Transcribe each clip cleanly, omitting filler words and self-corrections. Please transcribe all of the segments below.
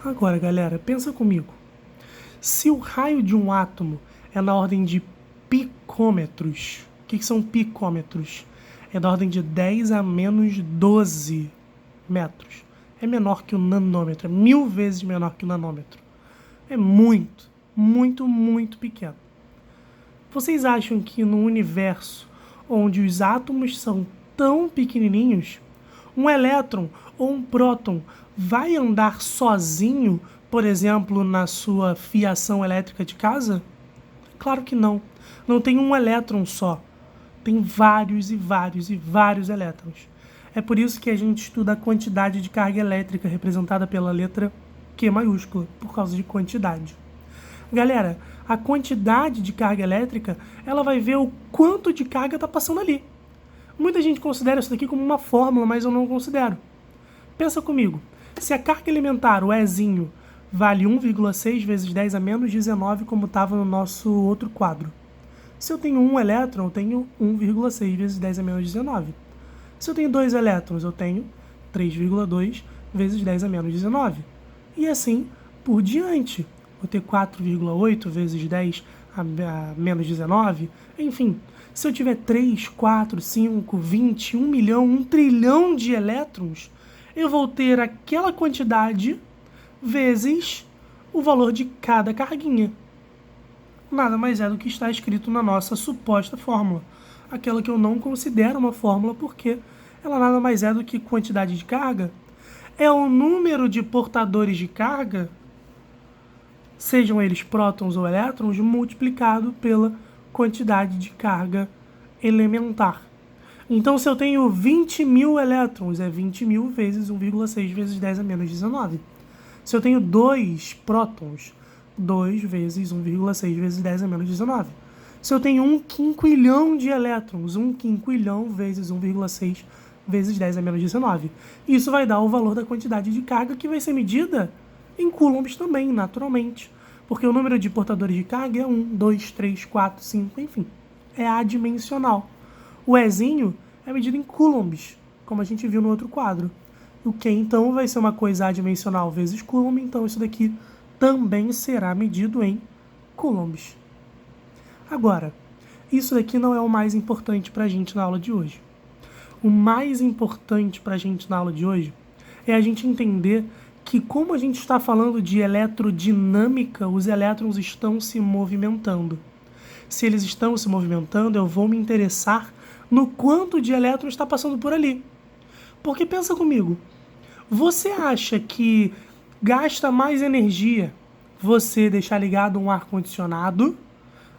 Agora, galera, pensa comigo. Se o raio de um átomo é na ordem de picômetros, o que são picômetros? É da ordem de 10 a menos 12 metros. É menor que o nanômetro, é 1000 vezes menor que o nanômetro. É muito, muito, muito pequeno. Vocês acham que no universo, onde os átomos são tão pequenininhos, um elétron ou um próton vai andar sozinho, por exemplo, na sua fiação elétrica de casa? Claro que não. Não tem um elétron só. Tem vários e vários e vários elétrons. É por isso que a gente estuda a quantidade de carga elétrica representada pela letra Q maiúscula, por causa de quantidade. Galera, a quantidade de carga elétrica, ela vai ver o quanto de carga está passando ali. Muita gente considera isso daqui como uma fórmula, mas eu não considero. Pensa comigo, se a carga elementar, o Ezinho, vale 1,6 vezes 10 a menos 19, como estava no nosso outro quadro. Se eu tenho um elétron, eu tenho 1,6 vezes 10 a menos 19. Se eu tenho 2 elétrons, eu tenho 3,2 vezes 10 a menos 19. E assim por diante. Vou ter 4,8 vezes 10 a menos 19. Enfim, se eu tiver 3, 4, 5, 20, 1 milhão, 1 trilhão de elétrons, eu vou ter aquela quantidade vezes o valor de cada carguinha. Nada mais é do que está escrito na nossa suposta fórmula. Aquela que eu não considero uma fórmula porque ela nada mais é do que quantidade de carga. É o número de portadores de carga, sejam eles prótons ou elétrons, multiplicado pela quantidade de carga elementar. Então, se eu tenho 20 mil elétrons, é 20 mil vezes 1,6 vezes 10 a menos 19. Se eu tenho 2 prótons, 2 vezes 1,6 vezes 10 a menos 19. Se eu tenho 1 quinquilhão de elétrons, 1 quinquilhão vezes 1,6 vezes 10 a menos 19. Isso vai dar o valor da quantidade de carga que vai ser medida em coulombs também, naturalmente. Porque o número de portadores de carga é 1, 2, 3, 4, 5, enfim. É adimensional. O Ezinho é medido em coulombs, como a gente viu no outro quadro. O Q, então, vai ser uma coisa adimensional vezes coulomb, então isso daqui também será medido em coulombs. Agora, isso daqui não é o mais importante para a gente na aula de hoje. O mais importante para a gente na aula de hoje é a gente entender que, como a gente está falando de eletrodinâmica, os elétrons estão se movimentando. Se eles estão se movimentando, eu vou me interessar no quanto de elétrons está passando por ali. Porque pensa comigo, você acha que gasta mais energia você deixar ligado um ar-condicionado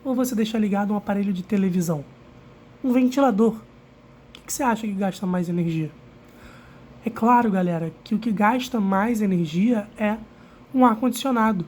ou você deixar ligado um aparelho de televisão? Um ventilador. O que você acha que gasta mais energia? É claro, galera, que o que gasta mais energia é um ar-condicionado.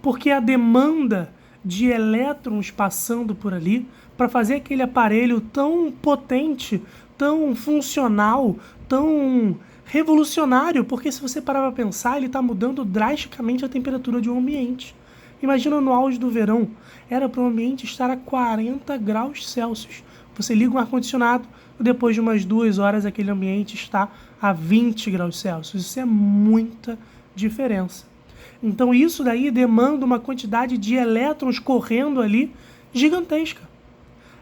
Porque a demanda de elétrons passando por ali para fazer aquele aparelho tão potente, tão funcional, tão revolucionário, porque se você parar para pensar, ele está mudando drasticamente a temperatura de um ambiente. Imagina no auge do verão, era para o ambiente estar a 40 graus Celsius. Você liga um ar-condicionado, depois de umas 2 horas aquele ambiente está a 20 graus Celsius. Isso é muita diferença. Então isso daí demanda uma quantidade de elétrons correndo ali gigantesca.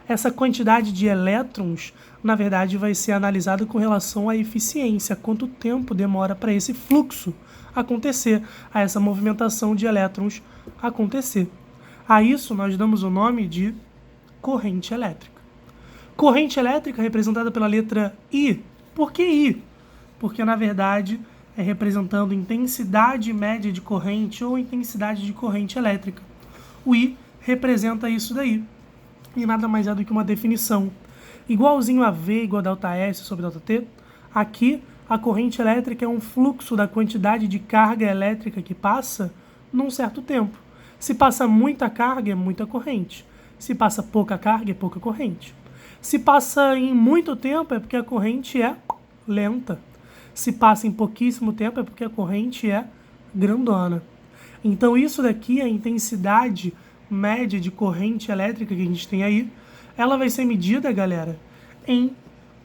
Essa quantidade de elétrons, na verdade, vai ser analisada com relação à eficiência, quanto tempo demora para esse fluxo acontecer, a essa movimentação de elétrons acontecer. A isso nós damos o nome de corrente elétrica. Corrente elétrica representada pela letra I. Por que I? Porque, na verdade, é representando intensidade média de corrente ou intensidade de corrente elétrica. O I representa isso daí. E nada mais é do que uma definição. Igualzinho a V igual a ΔS sobre ΔT, aqui a corrente elétrica é um fluxo da quantidade de carga elétrica que passa num certo tempo. Se passa muita carga, é muita corrente. Se passa pouca carga, é pouca corrente. Se passa em muito tempo, é porque a corrente é lenta. Se passa em pouquíssimo tempo, é porque a corrente é grandona. Então isso daqui, a intensidade média de corrente elétrica que a gente tem aí, ela vai ser medida, galera, em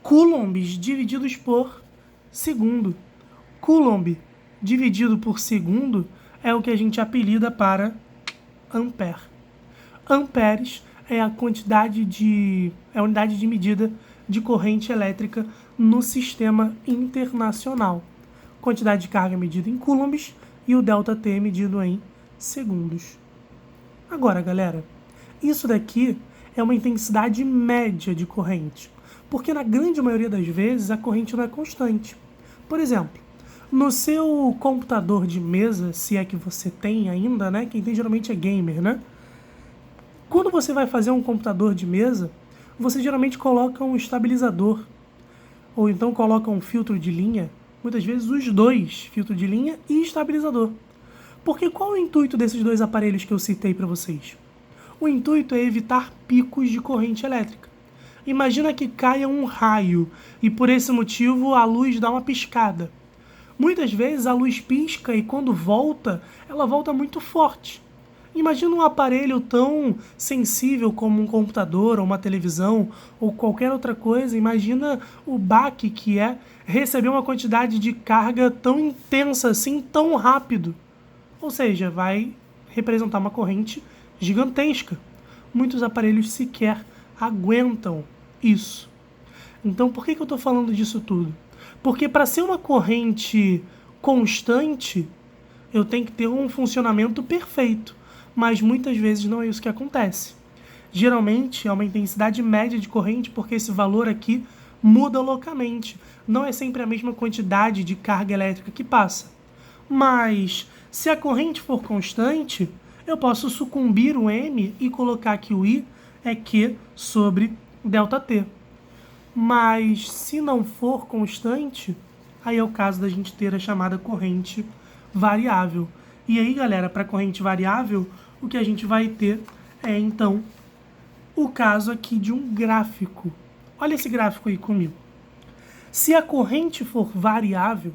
coulombs divididos por segundo. Coulomb dividido por segundo é o que a gente apelida para ampere. Amperes é a unidade de medida de corrente elétrica no sistema internacional. Quantidade de carga medida em coulombs e o ΔT é medido em segundos. Agora, galera, isso daqui é uma intensidade média de corrente, porque na grande maioria das vezes a corrente não é constante. Por exemplo, no seu computador de mesa, se é que você tem ainda, né? Quem tem geralmente é gamer, né? Quando você vai fazer um computador de mesa, você geralmente coloca um estabilizador, ou então coloca um filtro de linha, muitas vezes os dois, filtro de linha e estabilizador. Porque qual é o intuito desses dois aparelhos que eu citei para vocês? O intuito é evitar picos de corrente elétrica. Imagina que caia um raio e por esse motivo a luz dá uma piscada. Muitas vezes a luz pisca e quando volta, ela volta muito forte. Imagina um aparelho tão sensível como um computador ou uma televisão ou qualquer outra coisa. Imagina o baque que é receber uma quantidade de carga tão intensa assim, tão rápido. Ou seja, vai representar uma corrente gigantesca. Muitos aparelhos sequer aguentam isso. Então, por que eu estou falando disso tudo? Porque para ser uma corrente constante, eu tenho que ter um funcionamento perfeito. Mas muitas vezes não é isso que acontece. Geralmente é uma intensidade média de corrente, porque esse valor aqui muda loucamente. Não é sempre a mesma quantidade de carga elétrica que passa. Mas se a corrente for constante, eu posso sucumbir o M e colocar que o I é Q sobre ΔT. Mas se não for constante, aí é o caso da gente ter a chamada corrente variável. E aí, galera, para corrente variável, o que a gente vai ter é, então, o caso aqui de um gráfico. Olha esse gráfico aí comigo. Se a corrente for variável,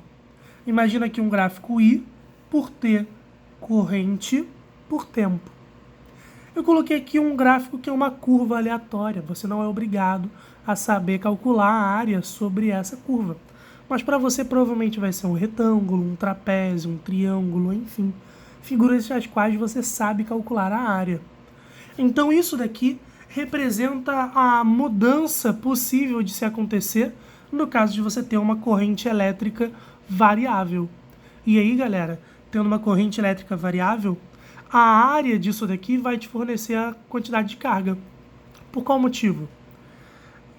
imagina aqui um gráfico I por T, corrente por tempo. Eu coloquei aqui um gráfico que é uma curva aleatória. Você não é obrigado a saber calcular a área sobre essa curva. Mas para você provavelmente vai ser um retângulo, um trapézio, um triângulo, enfim. Figuras as quais você sabe calcular a área. Então isso daqui representa a mudança possível de se acontecer no caso de você ter uma corrente elétrica variável. E aí, galera, tendo uma corrente elétrica variável, a área disso daqui vai te fornecer a quantidade de carga. Por qual motivo?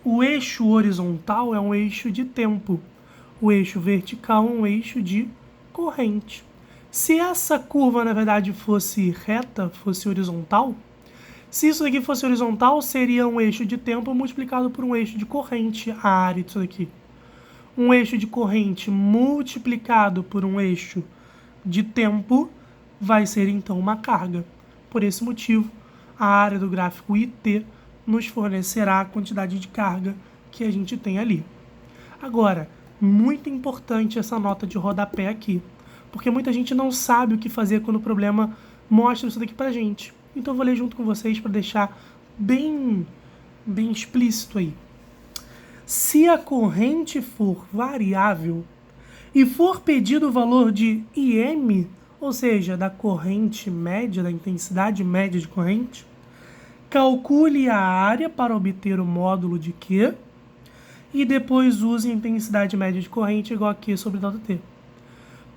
O eixo horizontal é um eixo de tempo. O eixo vertical é um eixo de corrente. Se essa curva, na verdade, fosse reta, fosse horizontal, se isso daqui fosse horizontal, seria um eixo de tempo multiplicado por um eixo de corrente, a área disso daqui. Um eixo de corrente multiplicado por um eixo de tempo vai ser, então, uma carga. Por esse motivo, a área do gráfico IT nos fornecerá a quantidade de carga que a gente tem ali. Agora, muito importante essa nota de rodapé aqui, porque muita gente não sabe o que fazer quando o problema mostra isso daqui pra gente. Então eu vou ler junto com vocês para deixar bem explícito aí. Se a corrente for variável e for pedido o valor de IM, ou seja, da corrente média, da intensidade média de corrente, calcule a área para obter o módulo de Q e depois use a intensidade média de corrente igual a Q sobre ΔT.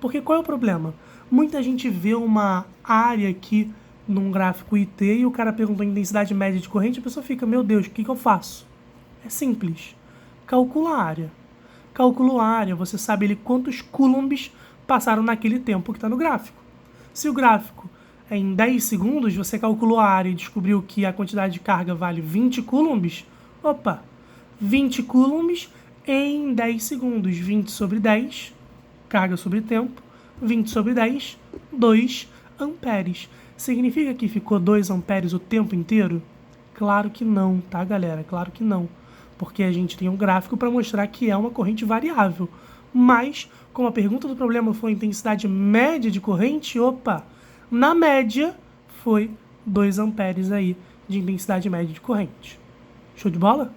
Porque qual é o problema? Muita gente vê uma área aqui num gráfico IT e o cara perguntou a intensidade média de corrente, a pessoa fica, meu Deus, o que eu faço? É simples. Calcula a área. Calculou a área, você sabe ali quantos coulombs passaram naquele tempo que está no gráfico. Se o gráfico é em 10 segundos, você calculou a área e descobriu que a quantidade de carga vale 20 coulombs, opa, 20 coulombs em 10 segundos, 20 sobre 10, carga sobre tempo, 20 sobre 10, 2 amperes. Significa que ficou 2 amperes o tempo inteiro? Claro que não, tá, galera? Claro que não. Porque a gente tem um gráfico para mostrar que é uma corrente variável. Mas, como a pergunta do problema foi a intensidade média de corrente, opa, na média foi 2 amperes aí de intensidade média de corrente. Show de bola?